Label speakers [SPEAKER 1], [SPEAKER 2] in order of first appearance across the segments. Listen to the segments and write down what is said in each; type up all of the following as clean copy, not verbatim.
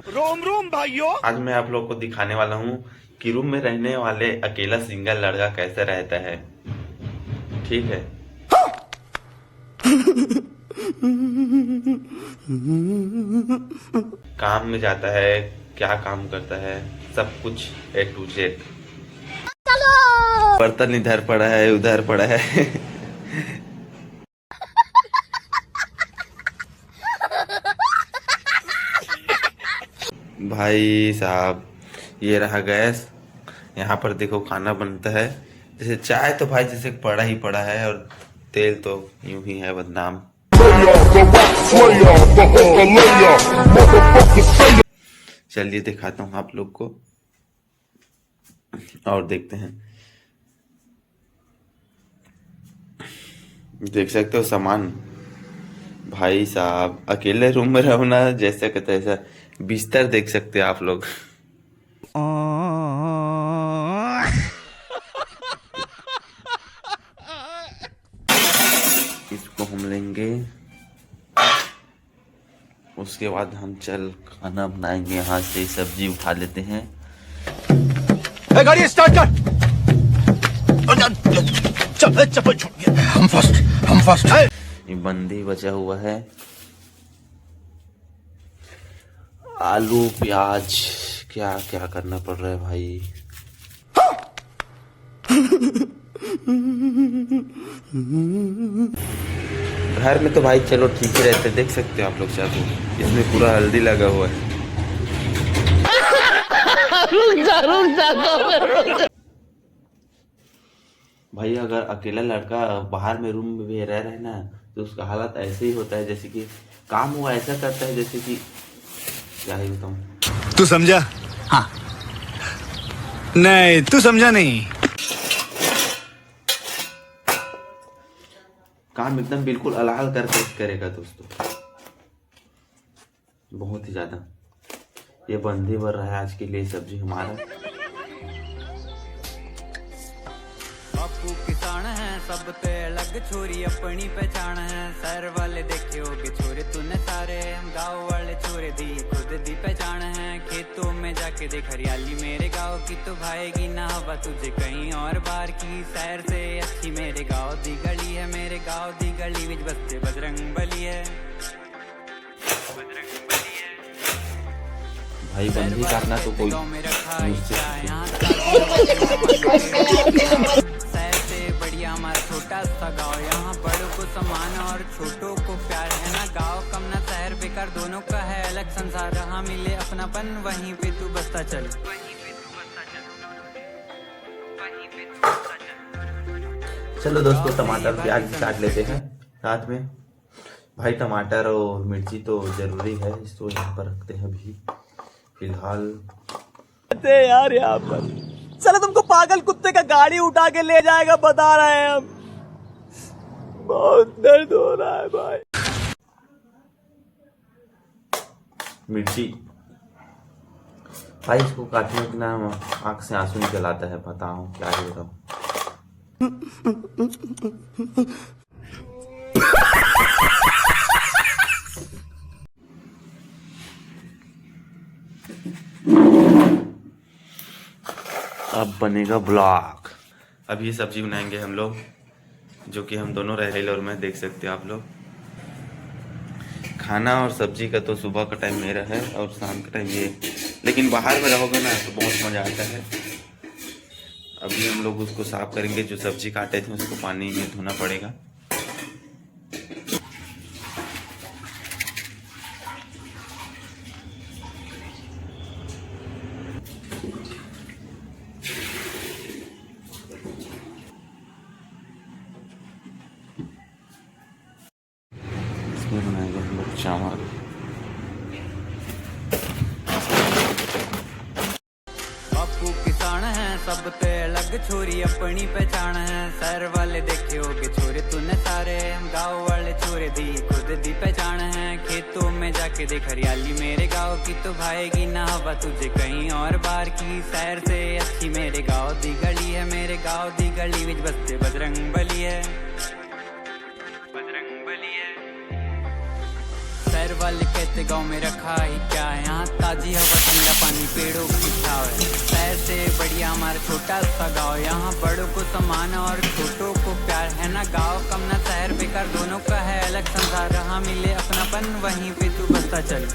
[SPEAKER 1] रोम रोम भाइयों।
[SPEAKER 2] आज मैं आप लोग को दिखाने वाला हूँ कि रूम में रहने वाले अकेला सिंगल लड़का कैसे रहता है। ठीक है। काम में जाता है, क्या काम करता है, सब कुछ A to Z। बर्तन इधर पड़ा है, उधर पड़ा है। भाई साहब, ये रहा गैस। यहाँ पर देखो खाना बनता है। जैसे चाय तो भाई जैसे पड़ा ही पड़ा है, और तेल तो यूं ही है बदनाम। चलिए दिखाता हूँ आप लोग को, और देखते हैं। देख सकते हो सामान। भाई साहब, अकेले रूम में रहो ना, जैसे कहते ऐसा बिस्तर देख सकते हैं आप लोग। इसको हम लेंगे, उसके बाद हम चल खाना बनाएंगे। यहाँ से सब्जी उठा लेते हैं।
[SPEAKER 1] गाड़ी स्टार्ट कर। चप्पल छूट गया। हम फर्स्ट।
[SPEAKER 2] ये बंदी बचा हुआ है। आलू प्याज, क्या क्या करना पड़ रहा है भाई। घर में तो भाई चलो ठीक ही रहते, देख सकते हो आप लोग चाकू, इसमें पूरा हल्दी लगा हुआ है। भाई अगर अकेला लड़का बाहर में रूम में भी रह रहे ना, तो उसका हालत ऐसे ही होता है जैसे कि काम हुआ ऐसा करता है जैसे कि क्या ही बताऊं।
[SPEAKER 1] तू समझा? हाँ। नहीं, तू समझा नहीं।
[SPEAKER 2] काम एकदम बिल्कुल अलाल करके करेगा दोस्तों, बहुत ही ज्यादा। ये बंदे भर रहा है आज के लिए सब्जी हमारा।
[SPEAKER 3] बापू किसान है, सब ते अलग छोरी अपनी पहचान है। शहर वाले देखे होगे छोरे तूने सारे, गाँव वाले छोरे दी खुद दी पहचान है। खेतों में जाके देख हरियाली मेरे गाँव की, तो भाएगी ना हवा तुझे कहीं और बाहर की। शहर से अच्छी मेरे गाँव दी गली है, मेरे गाँव दी गली विच बसते बजरंग बली है।
[SPEAKER 2] भाई बंदी काटना तो कोई
[SPEAKER 3] बढ़िया हमारा छोटा सा गाँव, यहाँ बड़ों को सम्मान और छोटों को प्यार है ना। गाँव कम ना शहर बेकार, दोनों का है अलग संसार। रहा मिले अपनापन, वहीं पे तू बसता चल।
[SPEAKER 2] चलो दोस्तों, टमाटर प्याज काट लेते हैं साथ में। भाई टमाटर और मिर्ची तो जरूरी है, इसको यहाँ पर रखते हैं अभी फिलहाल।
[SPEAKER 4] यार यहाँ पर चलो, तुमको पागल कुत्ते का गाड़ी उठा के ले जाएगा, बता रहे हैं हम। बहुत दर्द हो रहा है भाई।
[SPEAKER 2] मिर्ची भाई, इसको काटने के ना आंख से आंसू निकल आता है, बताओ क्या ही बताऊं। अब बनेगा ब्लॉग। अब ये सब्जी बनाएंगे हम लोग, जो कि हम दोनों रह रहे और मैं, देख सकते हैं आप लोग। खाना और सब्जी का तो सुबह का टाइम मेरा है और शाम का टाइम ये, लेकिन बाहर में रहोगे ना तो बहुत मज़ा आता है। अभी हम लोग उसको साफ करेंगे, जो सब्जी काटे थे उसको पानी में धोना पड़ेगा। इसमें बनाएंगे हम लोग चावल।
[SPEAKER 3] बापू किसान है, सब ते अलग छोरी अपनी पहचान है। शहर वाले देखे होगे छोरे तूने सारे, गाँव वाले छोरे दी खुद दी पहचान है। खेतों में जाके देख हरियाली मेरे गाँव की, तो भाएगी ना हवा तुझे कहीं और बाहर की। शहर से अच्छी मेरे गाँव दी गली है, मेरे गाँव दी गली विच बसते बजरंग बली है। शहर वाले कहते कहते गाँव में रखा ही क्या है, यहाँ ताजी हवा ठंडा पानी पेड़ों की छाव है। शहर से बढ़िया हमारा छोटा सा गाँव, यहाँ बड़ों को सम्मान और छोटों को प्यार है ना। गाँव कम ना शहर बेकार, दोनों का है अलग संसार। रहा मिले अपनापन वहीं पे तू बसता चल।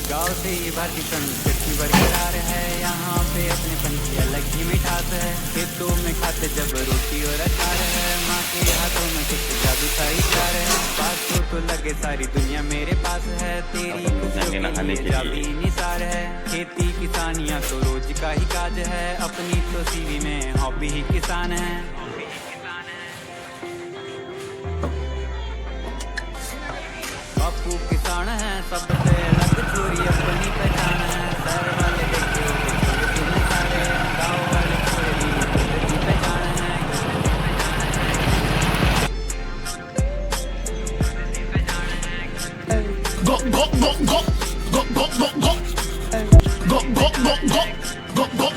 [SPEAKER 3] गाँव से ये भारतीय संस्कृति बरकरार है, यहाँ पे अपनेपन की अलग ही मिठास है। खेतों में खाते जब रोटी और अचार है, माँ के हाथों में कुछ जादू सा इशार है। बातों तो लगे सारी दुनिया मेरे पास है, तेरी खुशियों के लिए जाबी निसार है। खेती किसानियाँ तो रोज का ही काज है, अपनी तो सीवी में हॉबी ही किसान है। बापू किसान है सबसे अलग छोरी अपनी पहचान है। शहर वाले देखे होगे छोरे तुम्हें सारे, गाँव वाले छोरे भी खुद की पहचान है।
[SPEAKER 1] Go, go, go, go. Go, go, go, go. Go, go, go, go. Go, go,